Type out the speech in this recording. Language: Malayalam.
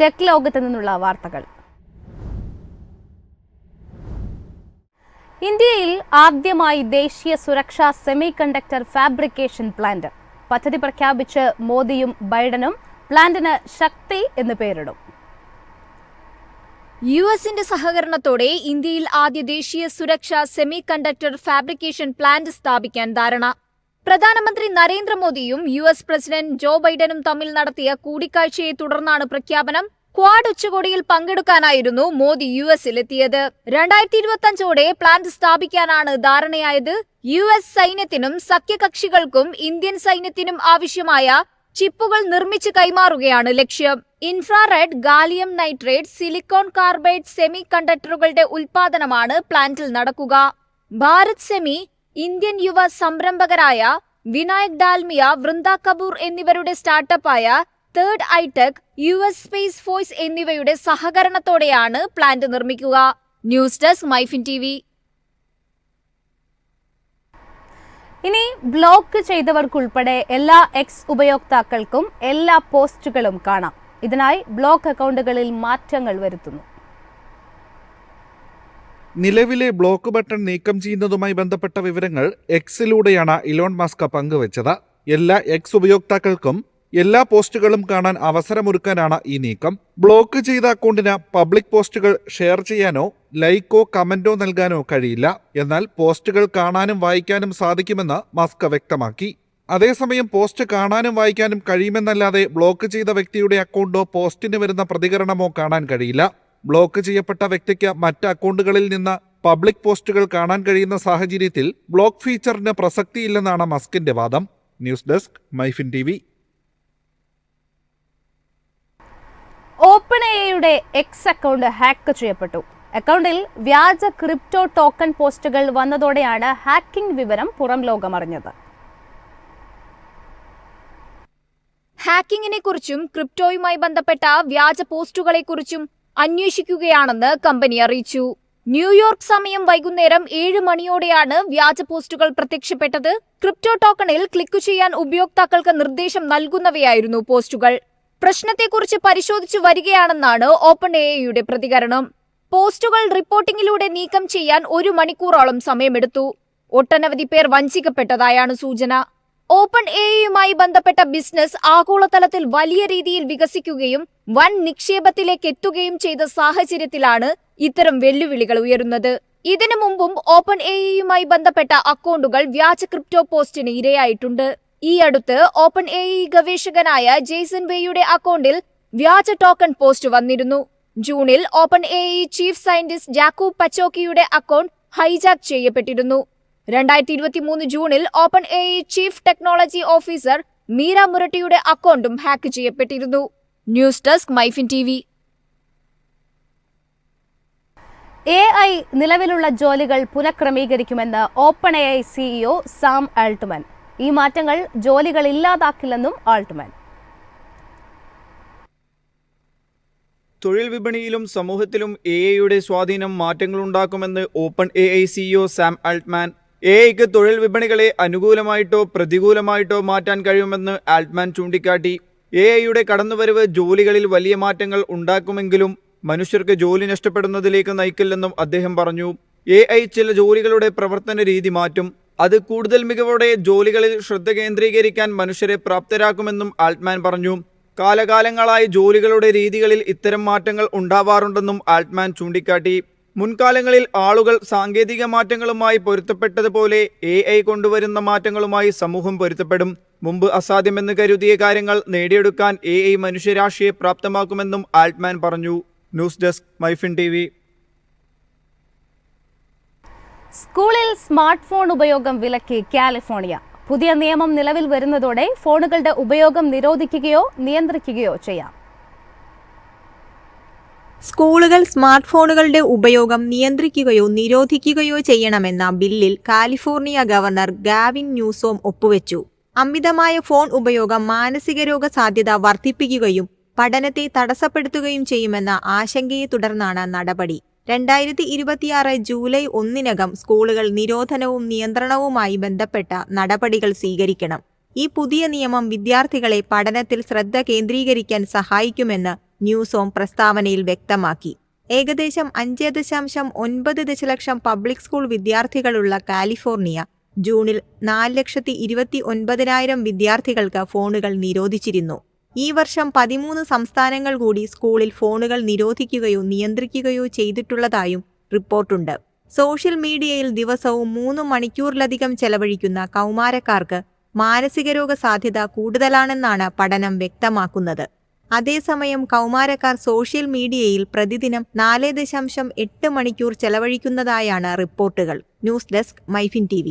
ടെക് ലോകത്ത് നിന്നുള്ള വാർത്തകൾ. ഇന്ത്യയിൽ ആദ്യമായി ദേശീയ സുരക്ഷാ സെമി കണ്ടക്ടർ ഫാബ്രിക്കേഷൻ പ്ലാന്റ്. പദ്ധതി പ്രഖ്യാപിച്ച് മോദിയും ബൈഡനും പ്ലാന്റിന് ശക്തി എന്ന് പേരിടും. യുഎസിന്റെ സഹകരണത്തോടെ ഇന്ത്യയിൽ ആദ്യ ദേശീയ സുരക്ഷാ സെമി കണ്ടക്ടർ ഫാബ്രിക്കേഷൻ പ്ലാന്റ് സ്ഥാപിക്കാൻ ധാരണ. പ്രധാനമന്ത്രി നരേന്ദ്രമോദിയും യുഎസ് പ്രസിഡന്റ് ജോ ബൈഡനും തമ്മിൽ നടത്തിയ കൂടിക്കാഴ്ചയെ തുടർന്നാണ് പ്രഖ്യാപനം. ക്വാഡ് ഉച്ചകോടിയിൽ പങ്കെടുക്കാനായിരുന്നു മോദി യുഎസിലെത്തിയത്. 2025ഓടെ പ്ലാന്റ് സ്ഥാപിക്കാനാണ് ധാരണയായത്. യുഎസ് സൈന്യത്തിനും സഖ്യകക്ഷികൾക്കും ഇന്ത്യൻ സൈന്യത്തിനും ആവശ്യമായ ചിപ്പുകൾ നിർമ്മിച്ച് കൈമാറുകയാണ് ലക്ഷ്യം. Infrared, gallium nitrate, silicon carbide semi കണ്ടക്ടറുകളുടെ ഉൽപാദനമാണ് പ്ലാന്റിൽ നടക്കുക. ഭാരത് സെമി, ഇന്ത്യൻ യുവ സംരംഭകരായ വിനായക് ഡാൽമിയ, വൃന്ദ കപൂർ എന്നിവരുടെ സ്റ്റാർട്ടപ്പായ Third iTech, US space force എന്നിവയുടെ സഹകരണത്തോടെയാണ് പ്ലാന്റ് നിർമ്മിക്കുക. News desk MyFin TV. ഇനി ബ്ലോക്ക് ചെയ്തവർക്കുൾപ്പെടെ എല്ലാ എക്സ് ഉപയോക്താക്കൾക്കും എല്ലാ പോസ്റ്റുകളും കാണാം. ഇതിനായി ബ്ലോക്ക് അക്കൗണ്ടുകളിൽ മാറ്റങ്ങൾ വരുത്തുന്നു. നിലവിലെ ബ്ലോക്ക് ബട്ടൺ നീക്കം ചെയ്യുന്നതുമായി ബന്ധപ്പെട്ട വിവരങ്ങൾ എക്സിലൂടെയാണ് ഇലോൺ മസ്ക് പങ്കുവച്ചത്. എല്ലാ എക്സ് ഉപയോക്താക്കൾക്കും എല്ലാ പോസ്റ്റുകളും കാണാൻ അവസരമൊരുക്കാനാണ് ഈ നീക്കം. ബ്ലോക്ക് ചെയ്ത അക്കൗണ്ടിന് പബ്ലിക് പോസ്റ്റുകൾ ഷെയർ ചെയ്യാനോ ലൈക്കോ കമന്റോ നൽകാനോ കഴിയില്ല. എന്നാൽ പോസ്റ്റുകൾ കാണാനും വായിക്കാനും സാധിക്കുമെന്ന് മസ്ക് വ്യക്തമാക്കി. അതേസമയം പോസ്റ്റ് കാണാനും വായിക്കാനും കഴിയുമെന്നല്ലാതെ ബ്ലോക്ക് ചെയ്ത വ്യക്തിയുടെ അക്കൗണ്ടോ പോസ്റ്റിന് വരുന്ന പ്രതികരണമോ കാണാൻ കഴിയില്ല. ബ്ലോക്ക് ചെയ്യപ്പെട്ട വ്യക്തിക്ക് മറ്റ് അക്കൗണ്ടുകളിൽ നിന്ന് പബ്ലിക് പോസ്റ്റുകൾ കാണാൻ കഴിയുന്ന സാഹചര്യത്തിൽ ബ്ലോക്ക് ഫീച്ചറിന് പ്രസക്തിയില്ലെന്നാണ് മസ്കിന്റെ വാദം. News desk MyFin TV. Open എഐയുടെ എക്സ് അക്കൗണ്ട് ഹാക്ക് ചെയ്യപ്പെട്ടു. അക്കൗണ്ടിൽ വ്യാജ ക്രിപ്റ്റോ ടോക്കൺ പോസ്റ്റുകൾ വന്നതോടെയാണ് ഹാക്കിംഗ് വിവരം പുറം ലോകമറിഞ്ഞത്. ഹാക്കിങ്ങിനെ കുറിച്ചും ക്രിപ്റ്റോയുമായി ബന്ധപ്പെട്ട വ്യാജ പോസ്റ്റുകളെക്കുറിച്ചും അന്വേഷിക്കുകയാണെന്ന് കമ്പനി അറിയിച്ചു. ന്യൂയോർക്ക് സമയം വൈകുന്നേരം 7 മണിയോടെയാണ് വ്യാജ പോസ്റ്റുകൾ പ്രത്യക്ഷപ്പെട്ടത്. ക്രിപ്റ്റോ ടോക്കണിൽ ക്ലിക്ക് ചെയ്യാൻ ഉപയോക്താക്കൾക്ക് നിർദ്ദേശം നൽകുന്നവയായിരുന്നു പോസ്റ്റുകൾ. പ്രശ്നത്തെക്കുറിച്ച് പരിശോധിച്ചു വരികയാണെന്നാണ് ഓപ്പൺ എഐയുടെ പ്രതികരണം. പോസ്റ്റുകൾ റിപ്പോർട്ടിംഗിലൂടെ നീക്കം ചെയ്യാൻ 1 മണിക്കൂറോളം സമയമെടുത്തു. ഒട്ടനവധി പേർ വഞ്ചിക്കപ്പെട്ടതായാണ് സൂചന. ഓപ്പൺ എഐയുമായി ബന്ധപ്പെട്ട ബിസിനസ് ആഗോളതലത്തിൽ വലിയ രീതിയിൽ വികസിക്കുകയും വൻ നിക്ഷേപത്തിലേക്ക് എത്തുകയും ചെയ്ത സാഹചര്യത്തിലാണ് ഇത്തരം വെല്ലുവിളികൾ ഉയരുന്നത്. ഇതിനു മുമ്പും ഓപ്പൺ എഐയുമായി ബന്ധപ്പെട്ട അക്കൗണ്ടുകൾ വ്യാജ ക്രിപ്റ്റോ പോസ്റ്റിന് ഇരയായിട്ടുണ്ട്. ഈ അടുത്ത് ഓപ്പൺ എഐ ഗവേഷകനായ ജെയ്സൺ വേയുടെ അക്കൗണ്ടിൽ വ്യാജ ടോക്കൺ പോസ്റ്റ് വന്നിരുന്നു. ജൂണിൽ open AI chief scientist Jakub പച്ചോക്കിയുടെ അക്കൗണ്ട് ഹൈജാക്ക് ചെയ്യപ്പെട്ടിരുന്നു. 2023 ജൂണിൽ open AI chief technology officer Mira മുരട്ടിയുടെ അക്കൗണ്ടും ഹാക്ക് ചെയ്യപ്പെട്ടിരുന്നു. News desk MyFin TV. AI നിലവിലുള്ള ജോലികൾ പുനഃക്രമീകരിക്കുമെന്ന് open AI CEO Sam Altman. ഈ മാറ്റങ്ങൾ ജോലികൾ ഇല്ലാതാക്കില്ലെന്നും ആൾട്ട്മാൻ. തൊഴിൽ വിപണിയിലും സമൂഹത്തിലും എഐയുടെ സ്വാധീനം മാറ്റങ്ങളുണ്ടാക്കുമെന്ന് open AI CEO Sam Altman. എഐക്ക് തൊഴിൽ വിപണികളെ അനുകൂലമായിട്ടോ പ്രതികൂലമായിട്ടോ മാറ്റാൻ കഴിയുമെന്ന് ആൾട്ട്മാൻ ചൂണ്ടിക്കാട്ടി. എഐയുടെ കടന്നുവരവ് ജോലികളിൽ വലിയ മാറ്റങ്ങൾ ഉണ്ടാക്കുമെങ്കിലും മനുഷ്യർക്ക് ജോലി നഷ്ടപ്പെടുന്നതിലേക്ക് നയിക്കില്ലെന്നും അദ്ദേഹം പറഞ്ഞു. എഐ ചില ജോലികളുടെ പ്രവർത്തന രീതി മാറ്റും. അത് കൂടുതൽ മികവോടെ ജോലികളിൽ ശ്രദ്ധ കേന്ദ്രീകരിക്കാൻ മനുഷ്യരെ പ്രാപ്തരാക്കുമെന്നും ആൾട്ട്മാൻ പറഞ്ഞു. കാലകാലങ്ങളായി ജോലികളുടെ രീതികളിൽ ഇത്തരം മാറ്റങ്ങൾ ഉണ്ടാവാറുണ്ടെന്നും ആൾട്ട്മാൻ ചൂണ്ടിക്കാട്ടി. മുൻകാലങ്ങളിൽ ആളുകൾ സാങ്കേതിക മാറ്റങ്ങളുമായി പൊരുത്തപ്പെട്ടതുപോലെ എഐ കൊണ്ടുവരുന്ന മാറ്റങ്ങളുമായി സമൂഹം പൊരുത്തപ്പെടും. മുമ്പ് അസാധ്യമെന്ന് കരുതിയ കാര്യങ്ങൾ നേടിയെടുക്കാൻ എഐ മനുഷ്യരാശിയെ പ്രാപ്തമാക്കുമെന്നും ആൾട്ട്മാൻ പറഞ്ഞു. News desk MyFin TV. സ്കൂളിൽ സ്മാർട്ട് ഫോൺ ഉപയോഗം വിലക്കി കാലിഫോർണിയ. പുതിയ നിയമം നിലവിൽ വരുന്നതോടെ ഫോണുകളുടെ ഉപയോഗം നിരോധിക്കുകയോ നിയന്ത്രിക്കുകയോ ചെയ്യാം. സ്കൂളുകൾ സ്മാർട്ട് ഫോണുകളുടെ ഉപയോഗം നിയന്ത്രിക്കുകയോ നിരോധിക്കുകയോ ചെയ്യണമെന്ന ബില്ലിൽ കാലിഫോർണിയ ഗവർണർ ഗാവിൻ ന്യൂസോം ഒപ്പുവെച്ചു. അമിതമായ ഫോൺ ഉപയോഗം മാനസിക രോഗ സാധ്യത വർദ്ധിപ്പിക്കുകയും പഠനത്തെ തടസ്സപ്പെടുത്തുകയും ചെയ്യുമെന്ന ആശങ്കയെ തുടർന്നാണ് നടപടി. 2026 ജൂലൈ 1 സ്കൂളുകൾ നിരോധനവും നിയന്ത്രണവുമായി ബന്ധപ്പെട്ട നടപടികൾ സ്വീകരിക്കണം. ഈ പുതിയ നിയമം വിദ്യാർത്ഥികളെ പഠനത്തിൽ ശ്രദ്ധ കേന്ദ്രീകരിക്കാൻ സഹായിക്കുമെന്ന് ന്യൂസോം പ്രസ്താവനയിൽ വ്യക്തമാക്കി. ഏകദേശം 5.9 ദശലക്ഷം പബ്ലിക് സ്കൂൾ വിദ്യാർത്ഥികളുള്ള കാലിഫോർണിയ ജൂണിൽ 4,29,000 വിദ്യാർത്ഥികൾക്ക് ഫോണുകൾ നിരോധിച്ചിരുന്നു. ഈ വർഷം 13 സംസ്ഥാനങ്ങൾ കൂടി സ്കൂളിൽ ഫോണുകൾ നിരോധിക്കുകയോ നിയന്ത്രിക്കുകയോ ചെയ്തിട്ടുള്ളതായും റിപ്പോർട്ടുണ്ട്. സോഷ്യൽ മീഡിയയിൽ ദിവസവും 3 മണിക്കൂറിലധികം ചെലവഴിക്കുന്ന കൗമാരക്കാർക്ക് മാനസികരോഗ സാധ്യത കൂടുതലാണെന്നാണ് പഠനം വ്യക്തമാക്കുന്നത്. അതേസമയം കൗമാരക്കാർ സോഷ്യൽ മീഡിയയിൽ പ്രതിദിനം 4.8 മണിക്കൂർ ചെലവഴിക്കുന്നതായാണ് റിപ്പോർട്ടുകൾ. News desk MyFin TV.